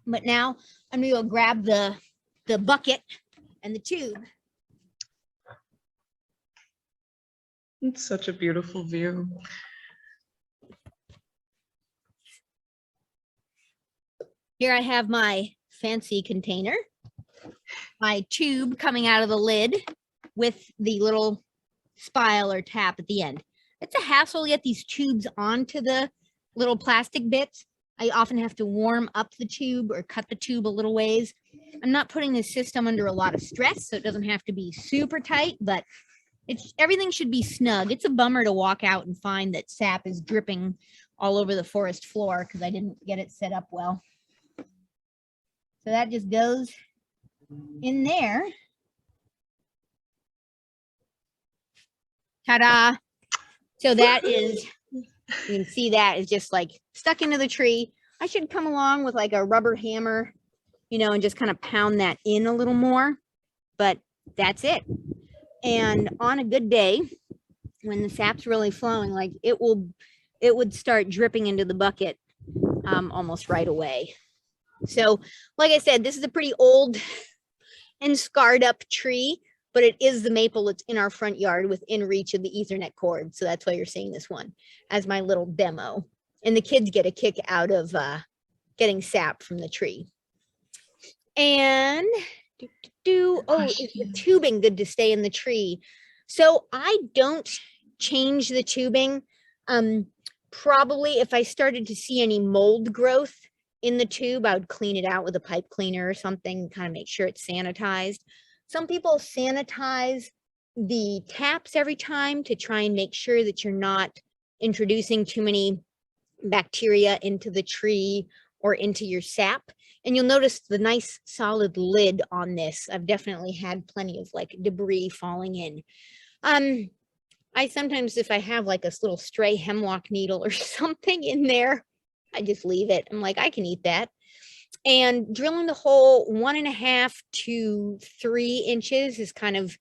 But now I'm gonna go grab the bucket and the tube It's such a beautiful view. Here I have my fancy container, my tube coming out of the lid with the little spile or tap at the end. It's a hassle to get these tubes onto the little plastic bits. I often have to warm up the tube or cut the tube a little ways. I'm not putting this system under a lot of stress, so it doesn't have to be super tight, but everything should be snug. It's a bummer to walk out and find that sap is dripping all over the forest floor because I didn't get it set up well. So that just goes in there. Ta-da. So that is, you can see that is just like stuck into the tree. I should come along with like a rubber hammer, and just kind of pound that in a little more, but that's it. And on a good day, when the sap's really flowing, like it would start dripping into the bucket almost right away. So like I said, this is a pretty old and scarred up tree, but it is the maple that's in our front yard within reach of the Ethernet cord. So that's why you're seeing this one as my little demo. And the kids get a kick out of getting sap from the tree. And is the tubing good to stay in the tree? So I don't change the tubing. Probably if I started to see any mold growth in the tube, I would clean it out with a pipe cleaner or something, kind of make sure it's sanitized. Some people sanitize the taps every time to try and make sure that you're not introducing too many bacteria into the tree or into your sap. And you'll notice the nice solid lid on this. I've definitely had plenty of like debris falling in. I sometimes, if I have like a little stray hemlock needle or something in there, I just leave it. I'm like, I can eat that. And drilling the hole 1.5 to 3 inches is kind of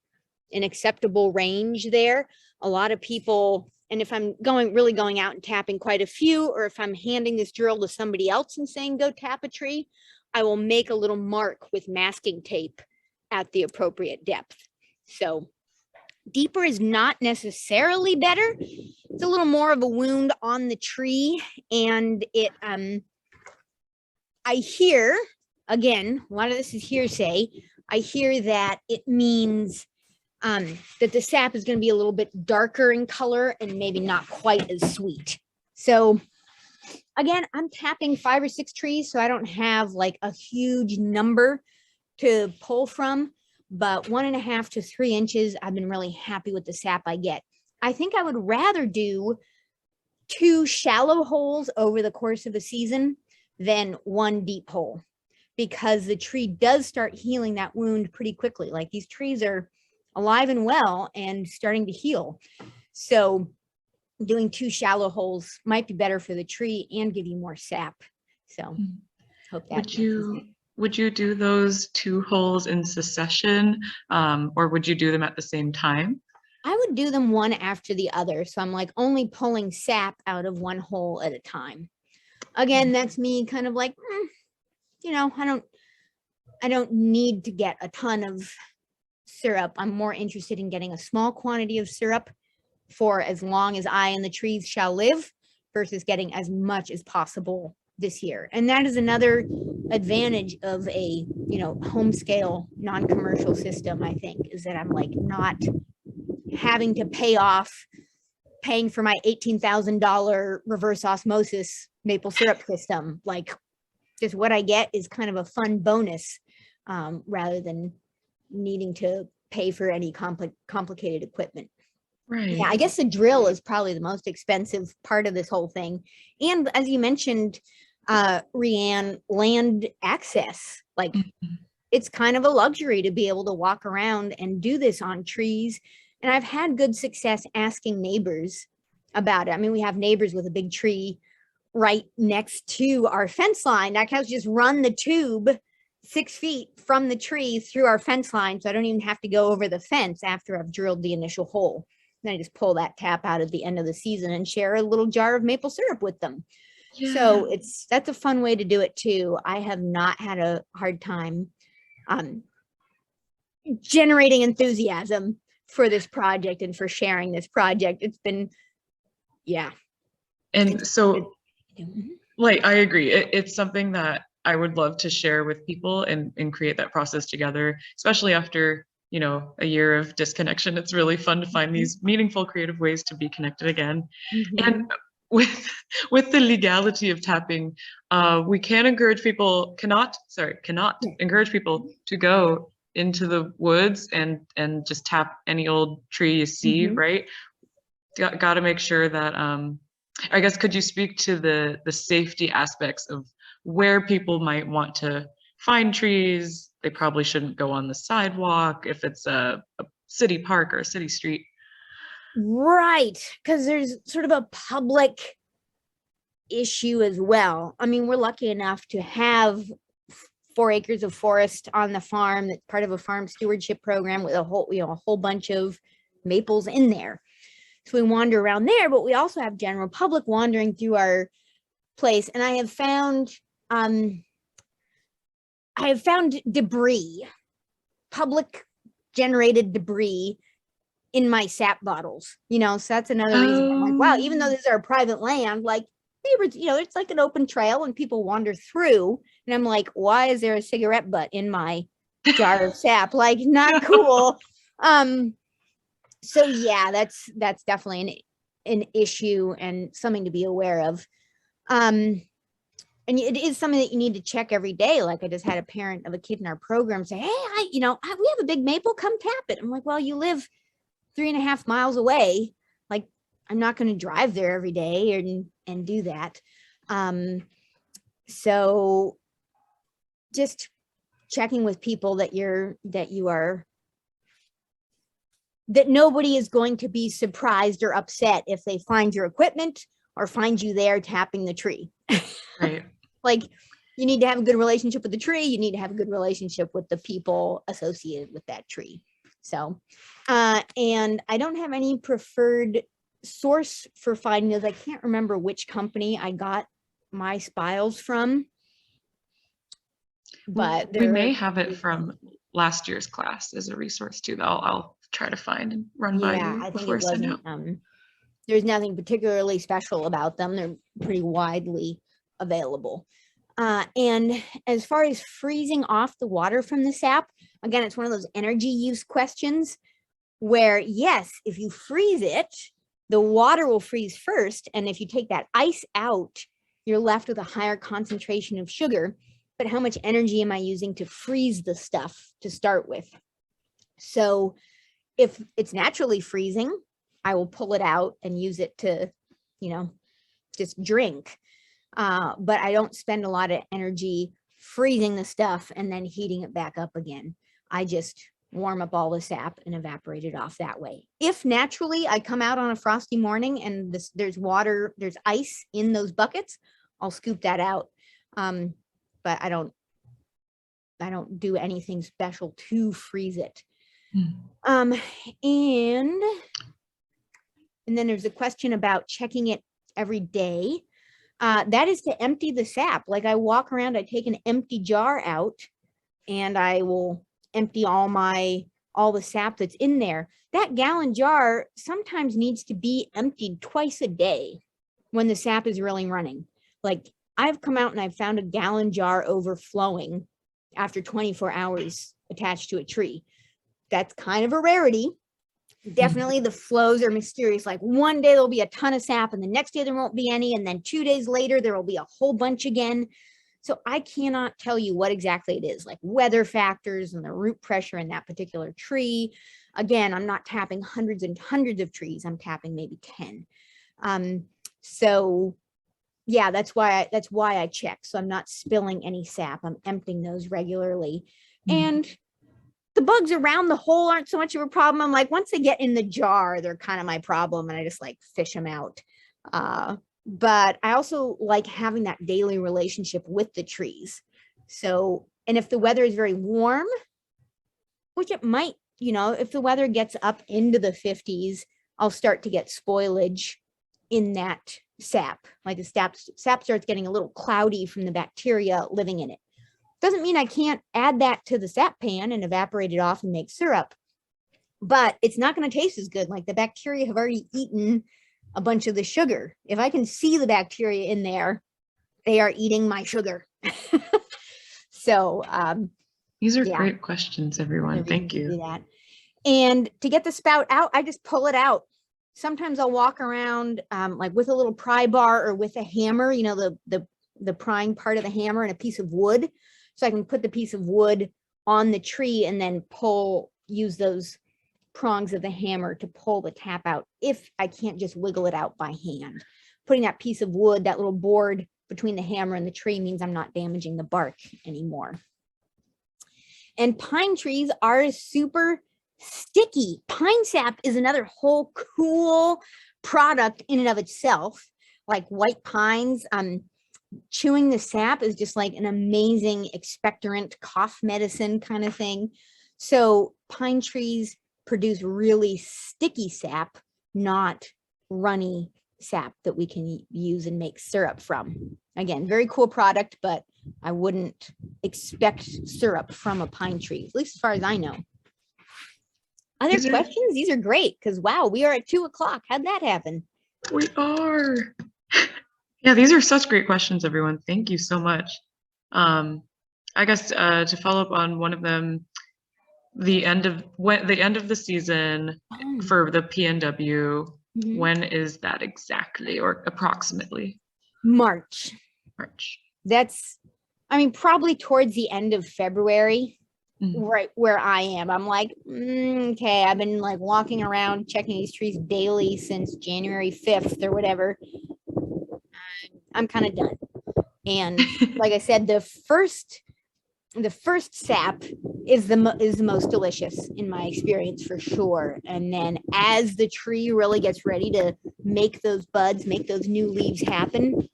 an acceptable range there. A lot of people, and if I'm really going out and tapping quite a few, or if I'm handing this drill to somebody else and saying, go tap a tree, I will make a little mark with masking tape at the appropriate depth. So deeper is not necessarily better. It's a little more of a wound on the tree. And it, I hear, again, a lot of this is hearsay. I hear that it means that the sap is going to be a little bit darker in color and maybe not quite as sweet. So again, I'm tapping 5 or 6 trees, so I don't have like a huge number to pull from, but 1.5 to 3 inches, I've been really happy with the sap I get. I think I would rather do 2 shallow holes over the course of a season than 1 deep hole, because the tree does start healing that wound pretty quickly. Like these trees are alive and well and starting to heal. So doing 2 shallow holes might be better for the tree and give you more sap. So hope that would you do those 2 holes in succession, or would you do them at the same time? I would do them one after the other. So I'm like only pulling sap out of 1 hole at a time. Again, that's me kind of like, I don't need to get a ton of syrup. I'm more interested in getting a small quantity of syrup for as long as I and the trees shall live versus getting as much as possible this year. And that is another advantage of a, home scale, non-commercial system, I think, is that I'm like not having to paying for my $18,000 reverse osmosis maple syrup system. Like just what I get is kind of a fun bonus rather than needing to pay for any complicated equipment. Right. Yeah, I guess the drill is probably the most expensive part of this whole thing. And as you mentioned, Rianne, land access, like it's kind of a luxury to be able to walk around and do this on trees. And I've had good success asking neighbors about it. I mean, we have neighbors with a big tree right next to our fence line. I can just run the tube 6 feet from the tree through our fence line. So I don't even have to go over the fence after I've drilled the initial hole. Then I just pull that tap out at the end of the season and share a little jar of maple syrup with them. Yeah. So that's a fun way to do it too. I have not had a hard time generating enthusiasm for this project and for sharing this project. It's been, yeah. And so, like, I agree. It's something that I would love to share with people and create that process together, especially after, you know, a year of disconnection. It's really fun to find these meaningful, creative ways to be connected again. And with the legality of tapping, we can encourage people, cannot encourage people to go into the woods and just tap any old tree you see, right? Got to make sure that, I guess, could you speak to the safety aspects of where people might want to find trees? They probably shouldn't go on the sidewalk if it's a city park or a city street. Right, because there's sort of a public issue as well. I mean, we're lucky enough to have 4 acres of forest on the farm that's part of a farm stewardship program with a whole bunch of maples in there. So we wander around there, but we also have general public wandering through our place. And I have found debris, public generated debris in my sap bottles, you know, so that's another reason. I'm like, wow, even though this is our private land, like neighbors, you know, it's like an open trail and people wander through. And I'm like, why is there a cigarette butt in my jar of sap? Like, not cool. So yeah, that's definitely an issue and something to be aware of. And it is something that you need to check every day. Like, I just had a parent of a kid in our program say, hey, we have a big maple, come tap it. I'm like, well, you live 3.5 miles away. Like, I'm not going to drive there every day and do that. So just checking with people that nobody is going to be surprised or upset if they find your equipment or find you there tapping the tree. Right. Like, you need to have a good relationship with the tree. You need to have a good relationship with the people associated with that tree. So, and I don't have any preferred source for finding those. I can't remember which company I got my spiles from, but we may have it from last year's class as a resource too. I'll try to find and run by you. I think it wasn't. There's nothing particularly special about them. They're pretty widely available. And as far as freezing off the water from the sap, again, it's one of those energy use questions where, yes, if you freeze it, the water will freeze first. And if you take that ice out, you're left with a higher concentration of sugar. But how much energy am I using to freeze the stuff to start with? So if it's naturally freezing, I will pull it out and use it to, just drink. But I don't spend a lot of energy freezing the stuff and then heating it back up again. I just warm up all the sap and evaporate it off that way. If naturally I come out on a frosty morning and there's ice in those buckets, I'll scoop that out. But I don't do anything special to freeze it. And then there's a question about checking it every day. That is to empty the sap. Like, I walk around, I take an empty jar out and I will empty all the sap that's in there. That gallon jar sometimes needs to be emptied twice a day when the sap is really running. Like, I've come out and I've found a gallon jar overflowing after 24 hours attached to a tree. That's kind of a rarity. Definitely the flows are mysterious. Like, one day there'll be a ton of sap and the next day there won't be any. And then 2 days later, there will be a whole bunch again. So I cannot tell you what exactly it is, like weather factors and the root pressure in that particular tree. Again, I'm not tapping hundreds and hundreds of trees. I'm tapping maybe 10. So yeah, that's why I check. So I'm not spilling any sap. I'm emptying those regularly. And the bugs around the hole aren't so much of a problem. I'm like, once they get in the jar, they're kind of my problem. And I just like fish them out. But I also like having that daily relationship with the trees. So, and if the weather is very warm, which it might, if the weather gets up into the 50s, I'll start to get spoilage in that sap. Like, the sap starts getting a little cloudy from the bacteria living in it. Doesn't mean I can't add that to the sap pan and evaporate it off and make syrup. but it's not going to taste as good. Like the bacteria have already eaten a bunch of the sugar. If I can see the bacteria in there, they are eating my sugar. So these are yeah. great questions, everyone. Thank Do you. that. And to get the spout out, I just pull it out. Sometimes I'll walk around like with a little pry bar or with a hammer, you know, the prying part of the hammer and a piece of wood. So I can put the piece of wood on the tree and then use those prongs of the hammer to pull the tap out if I can't just wiggle it out by hand. Putting that piece of wood, that little board between the hammer and the tree, means I'm not damaging the bark anymore. And pine trees are super sticky. Pine sap is another whole cool product in and of itself. Like white pines, chewing the sap is just like an amazing expectorant cough medicine kind of thing. So pine trees produce really sticky sap, not runny sap that we can use and make syrup from. Again, very cool product, but I wouldn't expect syrup from a pine tree, at least as far as I know. Other questions? These are great because wow, we are at 2 o'clock. How'd that happen? We are. Yeah, these are such great questions, everyone. Thank you so much. I guess to follow up on one of them, the end of the season for the PNW, when is that exactly or approximately? March. That's, I mean, probably towards the end of February, right where I am. I'm like, okay, I've been like walking around checking these trees daily since January 5th or whatever. I'm kind of done. And like I said, the first sap is the most delicious in my experience for sure. And then as the tree really gets ready to make those buds, make those new leaves happen,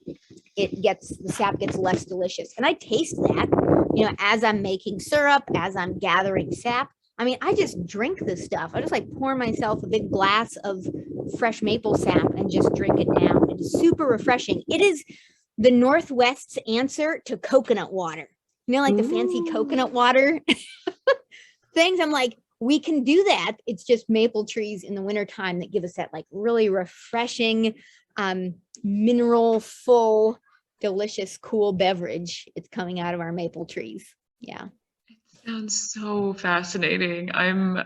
the sap gets less delicious. And I taste that, you know, as I'm making syrup, as I'm gathering sap. I mean, I just drink this stuff. I just like pour myself a big glass of fresh maple sap and just drink it down. It is super refreshing. It is the Northwest's answer to coconut water. You know, like the fancy coconut water things. I'm like, we can do that. It's just maple trees in the wintertime that give us that like really refreshing, mineral full, delicious, cool beverage. It's coming out of our maple trees. Yeah. It sounds so fascinating. I'm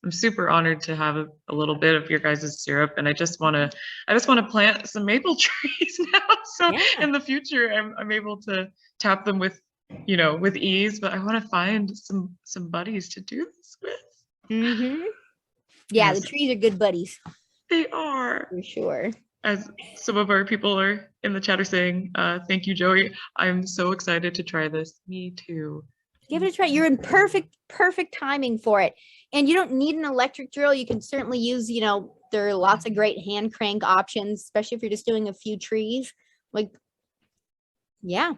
super honored to have a little bit of your guys' syrup, and I just want to plant some maple trees now. So in the future, I'm able to tap them with ease, but I want to find some buddies to do this with. Yeah, yes. The trees are good buddies. They are. For sure. As some of our people are in the chat are saying, thank you, Joey. I'm so excited to try this. Me too. Give it a try. You're in perfect timing for it. And you don't need an electric drill. You can certainly use, there are lots of great hand crank options, especially if you're just doing a few trees. Like, yeah.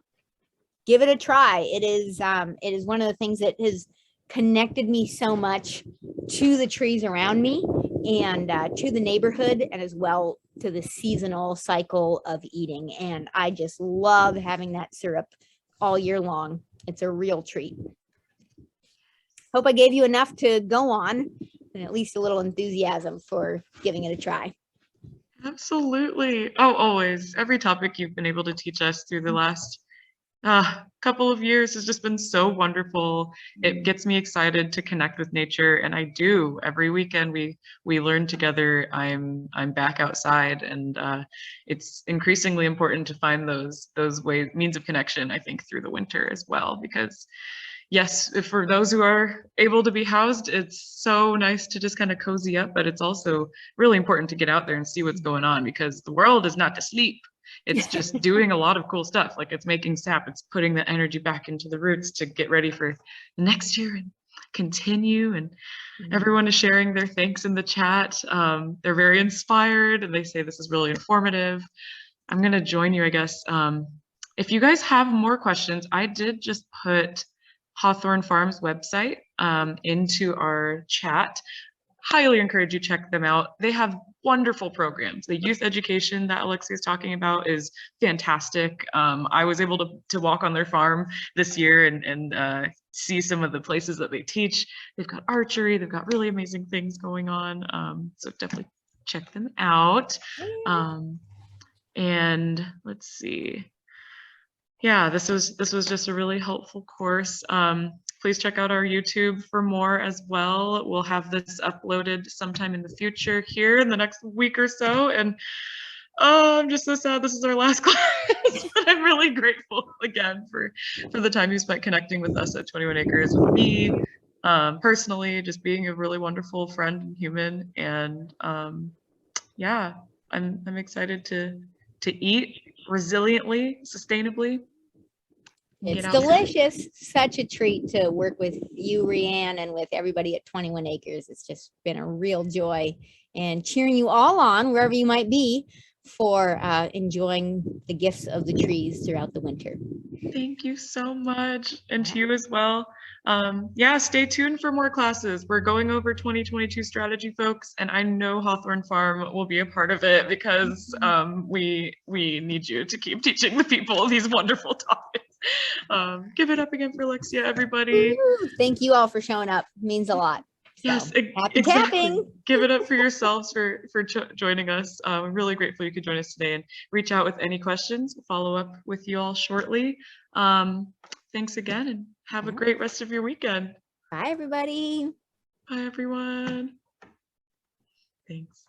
Give it a try. It is one of the things that has connected me so much to the trees around me and to the neighborhood, and as well to the seasonal cycle of eating. And I just love having that syrup all year long. It's a real treat. Hope I gave you enough to go on and at least a little enthusiasm for giving it a try. Absolutely. Oh, always. Every topic you've been able to teach us through the last couple of years has just been so wonderful. It gets me excited to connect with nature, and I do. Every weekend we learn together. I'm back outside, and it's increasingly important to find those means of connection, I think, through the winter as well, because yes, for those who are able to be housed, it's so nice to just kind of cozy up, but it's also really important to get out there and see what's going on, because the world is not asleep. It's just doing a lot of cool stuff. Like it's making sap, it's putting the energy back into the roots to get ready for next year and continue. And everyone is sharing their thanks in the chat. They're very inspired and they say this is really informative. I'm going to join you, I guess. If you guys have more questions, I did just put Hawthorn Farms website into our chat. Highly encourage you check them out. They have wonderful programs. The youth education that Alexia is talking about is fantastic. I was able to walk on their farm this year and see some of the places that they teach. They've got archery, they've got really amazing things going on. So definitely check them out. And let's see. Yeah, this was just a really helpful course. Please check out our YouTube for more as well. We'll have this uploaded sometime in the future here in the next week or so. And oh, I'm just so sad this is our last class, but I'm really grateful again for the time you spent connecting with us at 21 Acres, with me personally, just being a really wonderful friend and human. And yeah, I'm excited to eat resiliently, sustainably. It's delicious. Such a treat to work with you, Rianne, and with everybody at 21 Acres. It's just been a real joy, and cheering you all on wherever you might be for enjoying the gifts of the trees throughout the winter. Thank you so much, and to you as well. Yeah, stay tuned for more classes. We're going over 2022 strategy, folks, and I know Hawthorn Farm will be a part of it because we need you to keep teaching the people these wonderful topics. Give it up again for Alexia, everybody. Woo! Thank you all for showing up. It means a lot. Yes, So, happy exactly. tapping. Give it up for yourselves for joining us. I'm really grateful you could join us today, and reach out with any questions. We'll follow up with you all shortly. Thanks again, and have a great rest of your weekend. Bye, everybody. Bye, everyone. Thanks.